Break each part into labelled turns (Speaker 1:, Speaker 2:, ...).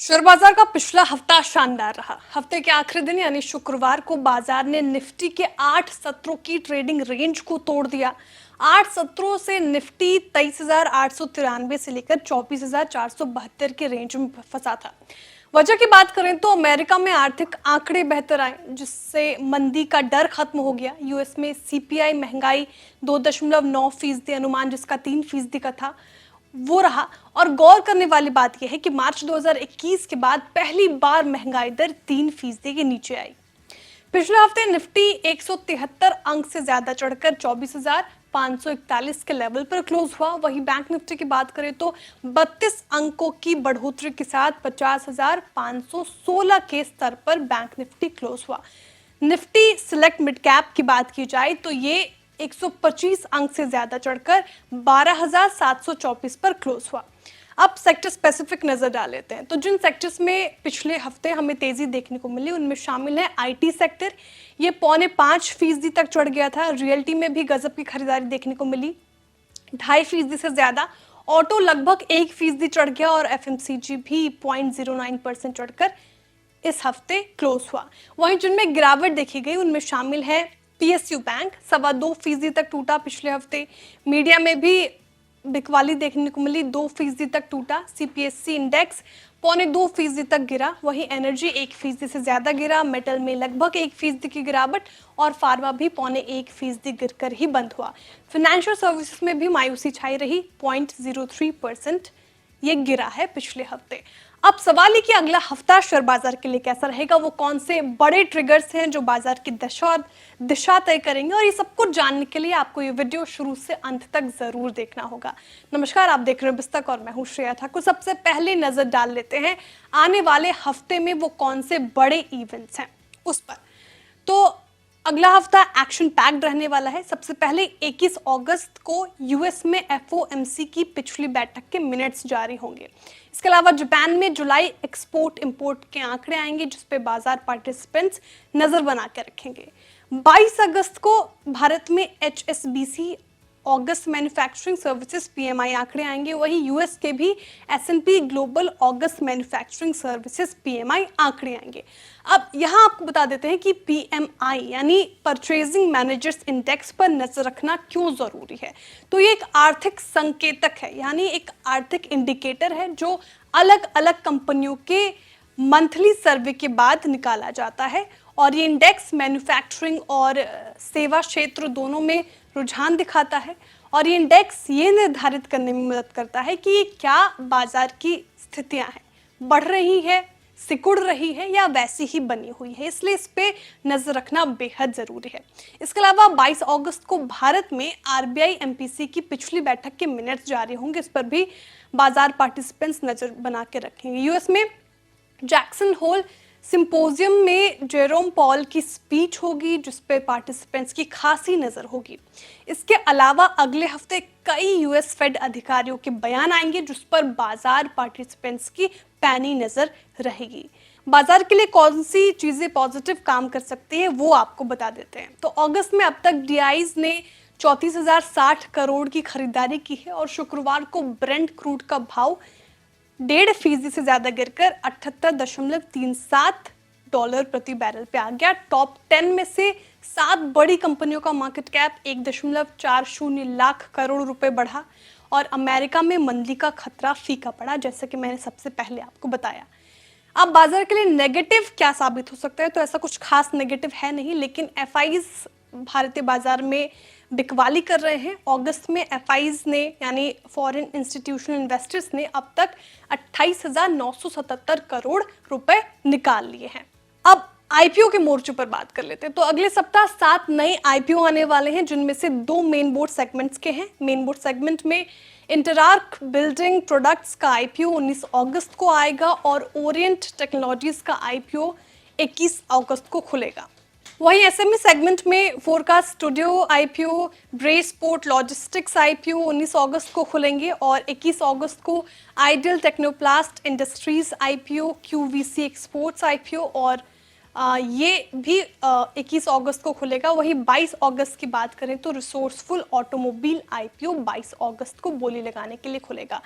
Speaker 1: Share बाजार का पिछला हफ्ता शानदार रहा। हफ्ते के आखिरी दिन यानी शुक्रवार को बाजार ने निफ्टी के 8 सत्रों की ट्रेडिंग रेंज को तोड़ दिया। 8 सत्रों से निफ्टी 23,893 से लेकर 24,472 के रेंज में फंसा था। वजह की बात करें तो अमेरिका में आर्थिक आंकड़े बेहतर आए, जिससे मंदी का डर खत्म हो गया। यूएस में सीपीआई महंगाई 2.9% अनुमान जिसका 3% का था वो रहा। और गौर करने वाली बात यह है कि मार्च 2021 के बाद पहली बार महंगाई दर 3% के नीचे आई। पिछले हफ्ते निफ्टी 173 अंक से ज्यादा चढ़कर 24,541 के लेवल पर क्लोज हुआ। वहीं बैंक निफ्टी की बात करें तो 32 अंकों की बढ़ोतरी के साथ 50,516 के स्तर पर बैंक निफ्टी क्लोज हुआ। निफ्टी सिलेक्ट मिड कैप की बात की जाए तो ये 125 अंक से ज्यादा चढ़कर 12,724 पर क्लोज हुआ। अब सेक्टर स्पेसिफिक नजर डाल लेते हैं। तो जिन सेक्टर्स में पिछले हफ्ते हमें तेजी देखने को मिली उनमें शामिल है आईटी सेक्टर। ये 4.5% तक चढ़ गया था। रियल्टी में भी गजब की खरीदारी देखने को मिली, 2.5% से ज्यादा। ऑटो लगभग 1% चढ़ गया और एफएमसीजी भी 0.09% चढ़कर इस हफ्ते क्लोज हुआ। वहीं जिनमें गिरावट देखी गई उनमें शामिल है पीएसयू बैंक, 2.25% तक टूटा पिछले हफ्ते। मीडिया में भी बिकवाली देखने को मिली, 2% तक टूटा। सीपीएससी इंडेक्स 2.25% तक गिरा। वहीं एनर्जी 1% से ज्यादा गिरा। मेटल में लगभग 1% की गिरावट और फार्मा भी 0.1% गिरकर ही बंद हुआ। फाइनेंशियल सर्विसेज में भी मायूसी छाई रही, 0.03% ये गिरा है पिछले हफ्ते। अब सवाल है कि अगला हफ्ता शेयर बाजार के लिए कैसा रहेगा, वो कौन से बड़े ट्रिगर्स हैं जो बाजार की दिशा तय करेंगे। और ये सब कुछ जानने के लिए आपको ये वीडियो शुरू से अंत तक जरूर देखना होगा। नमस्कार, आप देख रहे हैं बिस्तक और मैं हूं श्रेया ठाकुर। सबसे पहले नजर डाल लेते हैं आने वाले हफ्ते में वो कौन से बड़े इवेंट्स हैं उस पर। तो अगला हफ्ता एक्शन पैक्ड रहने वाला है। सबसे पहले 21 अगस्त को यूएस में एफओएमसी की पिछली बैठक के मिनट्स जारी होंगे। इसके अलावा जापान में जुलाई एक्सपोर्ट इंपोर्ट के आंकड़े आएंगे, जिस पे बाजार पार्टिसिपेंट्स नजर बना के रखेंगे। 22 अगस्त को भारत में एचएसबीसी अगस्त मैन्युफैक्चरिंग सर्विसेज पीएमआई आंकड़े आएंगे। वहीं यूएस के भी एसएनपी ग्लोबल अगस्त मैन्युफैक्चरिंग सर्विसेज पीएमआई आंकड़े आएंगे। अब यहाँ आपको बता देते हैं कि पीएमआई यानी परचेजिंग मैनेजर्स इंडेक्स पर नजर रखना क्यों जरूरी है। तो ये एक आर्थिक संकेतक है, यानी एक आर्थिक इंडिकेटर है जो अलग अलग कंपनियों के मंथली सर्वे के बाद निकाला जाता है। और ये इंडेक्स मैन्युफैक्चरिंग और सेवा क्षेत्र दोनों में रुझान दिखाता है। और ये इंडेक्स ये निर्धारित करने में मदद करता है कि क्या बाजार की स्थितियां हैं, बढ़ रही है, सिकुड़ रही है या वैसी ही बनी हुई है। इसलिए इस पे नजर रखना बेहद जरूरी है। इसके अलावा 22 अगस्त को भारत में आरबीआई एमपीसी की पिछली बैठक के मिनट्स जारी होंगे। इस पर भी बाजार पार्टिसिपेंट्स नजर बना के रखेंगे। यूएस में जैक्सन होल सिंपोजियम में जेरोम पॉल की स्पीच होगी, जिस पे पार्टिसिपेंट्स की खासी नजर होगी। इसके अलावा अगले हफ्ते कई यूएस फेड अधिकारियों के बयान आएंगे, जिस पर बाजार पार्टिसिपेंट्स की पैनी नजर रहेगी। बाजार के लिए कौन सी चीजें पॉजिटिव काम कर सकती है वो आपको बता देते हैं। तो अगस्त में अब तक डीआईज ने 34,060 करोड़ की खरीदारी की है और शुक्रवार को ब्रेंट क्रूड का भाव 1.5% से ज्यादा गिरकर $78.37 प्रति बैरल पे आ गया। टॉप 10 में से 7 बड़ी कंपनियों का मार्केट कैप 1.40 लाख करोड़ रुपए बढ़ा। और अमेरिका में मंदी का खतरा फीका पड़ा, जैसे कि मैंने सबसे पहले आपको बताया। अब बाजार के लिए नेगेटिव क्या साबित हो सकता है, तो ऐसा कुछ खास नेगेटिव है नहीं, लेकिन एफआईज भारतीय बाजार में बिकवाली कर रहे हैं। अगस्त में एफआईज ने यानी फॉरेन इंस्टीट्यूशनल इन्वेस्टर्स ने अब तक 28,977 करोड़ रुपए निकाल लिए हैं। अब आईपीओ के मोर्चे पर बात कर लेते हैं। तो अगले सप्ताह 7 नए आईपीओ आने वाले हैं, जिनमें से 2 मेन बोर्ड सेगमेंट्स के हैं। मेन बोर्ड सेगमेंट में इंटरआर्क बिल्डिंग प्रोडक्ट्स का आईपीओ 19 अगस्त को आएगा और ओरिएंट टेक्नोलॉजीज का आईपीओ 21 अगस्त को खुलेगा। वहीं एसएमई सेगमेंट में Forecast Studio IPO, Braceport Logistics IPO 19 अगस्त को खुलेंगे और 21 अगस्त को Ideal Technoplast Industries IPO, QVC Exports IPO और ये भी 21 अगस्त को खुलेगा। वहीं 22 अगस्त की बात करें तो रिसोर्सफुल ऑटोमोबाइल आईपीओ 22 अगस्त को बोली लगाने के लिए खुलेगा।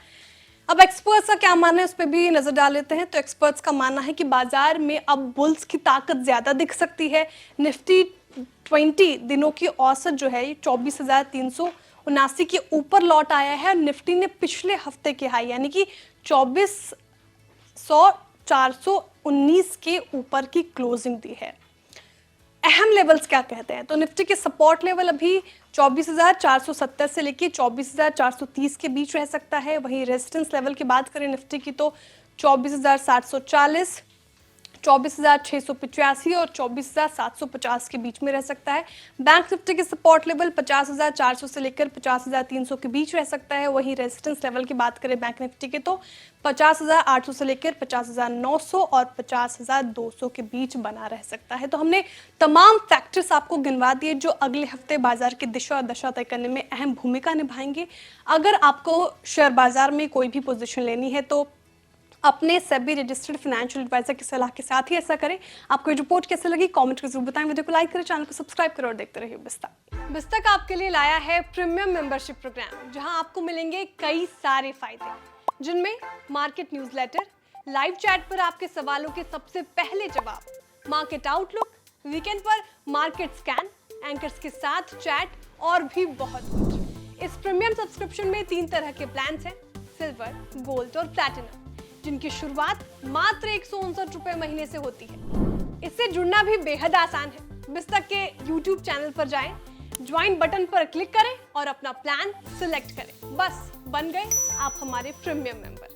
Speaker 1: अब एक्सपर्ट्स का क्या मानना है उस पर भी नजर डाल लेते हैं। तो एक्सपर्ट्स का मानना है कि बाजार में अब बुल्स की ताकत ज्यादा दिख सकती है। निफ्टी 20 दिनों की औसत जो है 24,379 के ऊपर लौट आया है और निफ्टी ने पिछले हफ्ते के हाई यानी कि 24,419 के ऊपर की क्लोजिंग दी है। अहम लेवल्स क्या कहते हैं, तो निफ्टी के सपोर्ट लेवल अभी 24,470 से लेके 24,430 के बीच रह सकता है। वहीं रेजिस्टेंस लेवल की बात करें निफ्टी की तो 24,740, 24,685 और 24,750 के बीच में रह सकता है। बैंक निफ्टी के सपोर्ट लेवल 50,400 से लेकर 50,300 के बीच रह सकता है। वहीं रेजिस्टेंस लेवल की बात करें बैंक निफ्टी के तो 50,800 से लेकर 50,900 और 50,200 के बीच बना रह सकता है। तो हमने तमाम फैक्टर्स आपको गिनवा दिए जो अगले हफ्ते बाजार की दिशा और दशा तय करने में अहम भूमिका निभाएंगे। अगर आपको शेयर बाजार में कोई भी पोजीशन लेनी है तो अपने सेबी रजिस्टर्ड फाइनेंशियल एडवाइजर की सलाह के साथ ही ऐसा करें। आपको ये रिपोर्ट कैसे लगी कमेंट करके जरूर बताएं। वीडियो को लाइक करें, चैनल को सब्सक्राइब करें और देखते रहिए बिस्तक आपके लिए लाया है प्रीमियम मेंबरशिप प्रोग्राम, जहां आपको मिलेंगे कई सारे फायदे, जिनमें मार्केट न्यूज़लेटर, लाइव चैट पर आपके सवालों के सबसे पहले जवाब, मार्केट आउटलुक, वीकेंड पर मार्केट स्कैन, एंकर्स के साथ चैट और भी बहुत कुछ। इस प्रीमियम सब्सक्रिप्शन में 3 तरह के प्लान हैं, सिल्वर, गोल्ड और प्लैटिनम, जिनकी शुरुआत मात्र 159 रुपए महीने से होती है। इससे जुड़ना भी बेहद आसान है। बिस्तक के YouTube चैनल पर जाएं, ज्वाइन बटन पर क्लिक करें और अपना प्लान सिलेक्ट करें। बस बन गए आप हमारे प्रीमियम मेंबर।